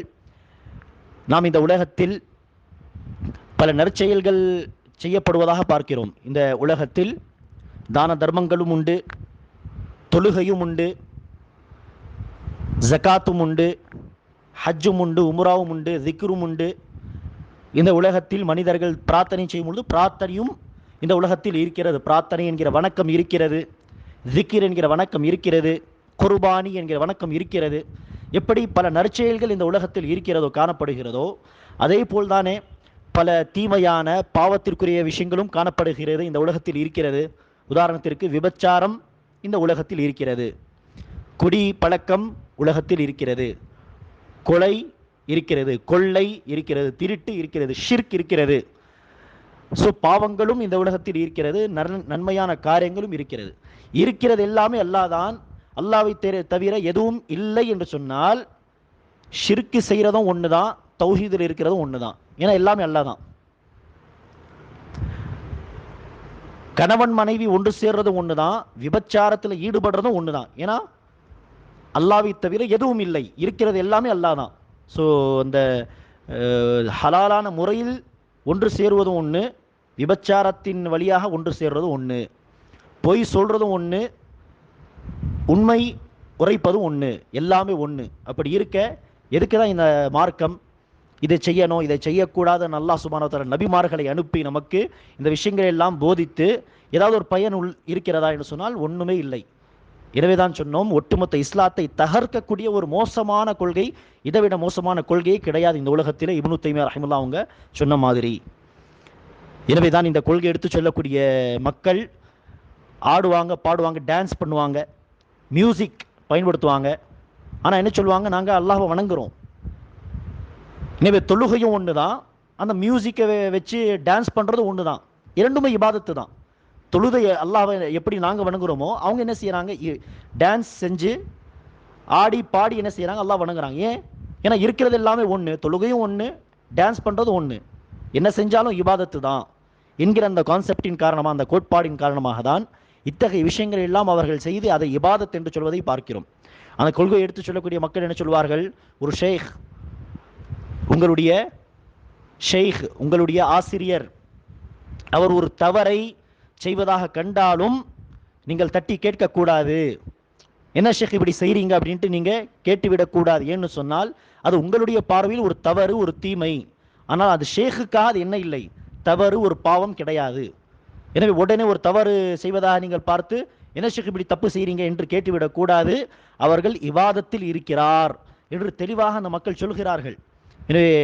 [SPEAKER 1] நாம் இந்த உலகத்தில் பல நற்செயல்கள் செய்யப்படுவதாக பார்க்கிறோம். இந்த உலகத்தில் தான தர்மங்களும் உண்டு, தொழுகையும் உண்டு, ஜகாத்தும் உண்டு, ஹஜ்ஜும் உண்டு, உம்ராவும் உண்டு, திக்ரும் உண்டு. இந்த உலகத்தில் மனிதர்கள் பிரார்த்தனை செய்யும் பொழுது பிரார்த்தனையும் இந்த உலகத்தில் இருக்கிறது. பிரார்த்தனை என்கிற வணக்கம் இருக்கிறது, திக்ர் என்கிற வணக்கம் இருக்கிறது, குர்பானி என்கிற வணக்கம் இருக்கிறது. எப்படி பல நற்செயல்கள் இந்த உலகத்தில் இருக்கிறதோ, காணப்படுகிறதோ, அதே போல்தானே பல தீமையான பாவத்திற்குரிய விஷயங்களும் காணப்படுகிறது, இந்த உலகத்தில் இருக்கிறது. உதாரணத்திற்கு விபச்சாரம் இந்த உலகத்தில் இருக்கிறது, குடி பழக்கம் உலகத்தில் இருக்கிறது, கொலை இருக்கிறது, கொள்ளை இருக்கிறது, திருட்டு இருக்கிறது, ஷிர்க் இருக்கிறது. ஸோ பாவங்களும் இந்த உலகத்தில் இருக்கிறது, நன்மையான காரியங்களும் இருக்கிறது. இருக்கிறது எல்லாமே அல்லாஹ் தான். அல்லாவை தவிர எதுவும் இல்லை என்று சொன்னால் ஷிர்க் செய்கிறதும் ஒன்று தான், தௌஹீதில் இருக்கிறதும் ஒன்று தான். ஏன்னா எல்லாமே அல்லாஹ் தான். கணவன் மனைவி ஒன்று சேர்றதும் ஒன்று தான், விபச்சாரத்தில் ஈடுபடுறதும் ஒன்று தான். ஏன்னா அல்லாவை தவிர எதுவும் இல்லை, இருக்கிறது எல்லாமே அல்லாஹ் தான். ஸோ அந்த ஹலாலான முறையில் ஒன்று சேருவதும் ஒன்று, விபச்சாரத்தின் வழியாக ஒன்று சேர்றதும் ஒன்று, பொய் சொல்கிறதும் ஒன்று, உண்மை உரைப்பதும் ஒன்று, எல்லாமே ஒன்று. அப்படி இருக்க எதுக்கு தான் இந்த மார்க்கம்? இதை செய்யணும், இதை செய்யக்கூடாதுன்னு அல்லாஹ் சுப்ஹானஹு வ தஆலா நபிமார்களை அனுப்பி நமக்கு இந்த விஷயங்களை எல்லாம் போதித்து ஏதாவது ஒரு பயன் இருக்கிறதா என்று சொன்னால் ஒன்றுமே இல்லை. எனவே தான் சொன்னோம், ஒட்டுமொத்த இஸ்லாத்தை தகர்க்கக்கூடிய ஒரு மோசமான கொள்கை, இதைவிட மோசமான கொள்கையே கிடையாது இந்த உலகத்தில். இப்னு தைமியா ரஹிமத்துல்லாஹ் அவங்க சொன்ன மாதிரி. எனவே தான் இந்த கொள்கை எடுத்து சொல்லக்கூடிய மக்கள் ஆடுவாங்க, பாடுவாங்க, டான்ஸ் பண்ணுவாங்க, மியூசிக் பயன்படுத்துவாங்க. ஆனால் என்ன சொல்லுவாங்க? நாங்கள் அல்லாஹ்வை வணங்குறோம். எனவே தொழுகையும் ஒன்று தான், அந்த மியூசிக்கை வச்சு டான்ஸ் பண்ணுறது ஒன்று தான். இரண்டுமே இபாதத்து தான். தொழுதை அல்லாஹ்வை எப்படி நாங்கள் வணங்குறோமோ அவங்க என்ன செய்கிறாங்க? டான்ஸ் செஞ்சு ஆடி பாடி என்ன செய்கிறாங்க? அல்லாஹ் வணங்குறாங்க. ஏன்? ஏன்னா இருக்கிறது எல்லாமே ஒன்று, தொழுகையும் ஒன்று, டான்ஸ் பண்ணுறது ஒன்று, என்ன செஞ்சாலும் இபாதத்து தான் என்கிற அந்த கான்செப்டின் காரணமாக, அந்த கோட்பாடின் காரணமாக தான் இத்தகைய விஷயங்கள் எல்லாம் அவர்கள் செய்து அதை இபாதத் என்று சொல்வதை பார்க்கிறோம். அந்த கொள்கையை எடுத்து சொல்லக்கூடிய மக்கள் என்ன சொல்வார்கள்? ஒரு ஷேக், உங்களுடைய ஷேக், உங்களுடைய ஆசிரியர், அவர் ஒரு தவறை செய்வதாக கண்டாலும் நீங்கள் தட்டி கேட்கக்கூடாது. என்ன ஷேக் இப்படி செய்கிறீங்க அப்படின்ட்டு நீங்கள் கேட்டுவிடக்கூடாது. ஏன்னு சொன்னால் அது உங்களுடைய பார்வையில் ஒரு தவறு, ஒரு தீமை. ஆனால் அது ஷேக்குக்காக அது என்ன இல்லை, தவறு, ஒரு பாவம் கிடையாது. எனவே உடனே ஒரு தவறு செய்வதாக நீங்கள் பார்த்து என்ன ஷேக் இப்படி தப்பு செய்கிறீங்க என்று கேட்டுவிடக்கூடாது. அவர்கள் இபாதத்தில் இருக்கிறார் என்று தெளிவாக அந்த மக்கள் சொல்கிறார்கள். எனவே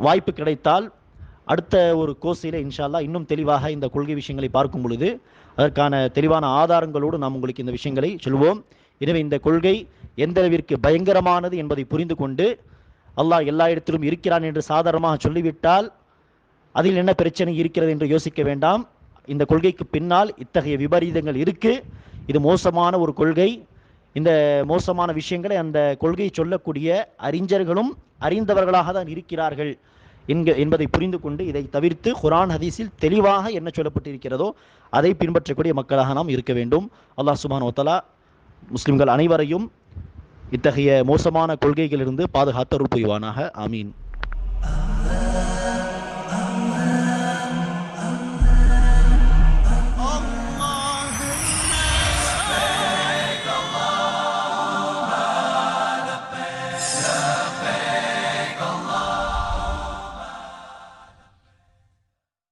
[SPEAKER 1] வாய்ப்பு கிடைத்தால் அடுத்த ஒரு கோர்ஸில் இன்ஷா அல்லாஹ் இன்னும் தெளிவாக இந்த கொள்கை விஷயங்களை பார்க்கும் பொழுது அதற்கான தெளிவான ஆதாரங்களோடு நாம் உங்களுக்கு இந்த விஷயங்களை சொல்வோம். எனவே இந்த கொள்கை எந்த அளவிற்கு பயங்கரமானது என்பதை புரிந்து கொண்டு, அல்லாஹ் எல்லா இடத்திலும் இருக்கிறான் என்று சாதாரணமாக சொல்லிவிட்டால் அதில் என்ன பிரச்சனை இருக்கிறது என்று யோசிக்க வேண்டாம். இந்த கொள்கைக்கு பின்னால் இத்தகைய விபரீதங்கள் இருக்கு. இது மோசமான ஒரு கொள்கை. இந்த மோசமான விஷயங்களை அந்த கொள்கையை சொல்லக்கூடிய அறிஞர்களும் அறிந்தவர்களாக தான் இருக்கிறார்கள் என்பதை புரிந்து கொண்டு இதை தவிர்த்து குர்ஆன் ஹதீஸில் தெளிவாக என்ன சொல்லப்பட்டிருக்கிறதோ அதை பின்பற்றக்கூடிய மக்களாக நாம் இருக்க வேண்டும். அல்லாஹ் சுப்ஹானஹு வ தஆலா முஸ்லிம்கள் அனைவரையும் இத்தகைய மோசமான கொள்கைகளிலிருந்து பாதுகாத்து அருள் புரிவானாக. ஆமீன்.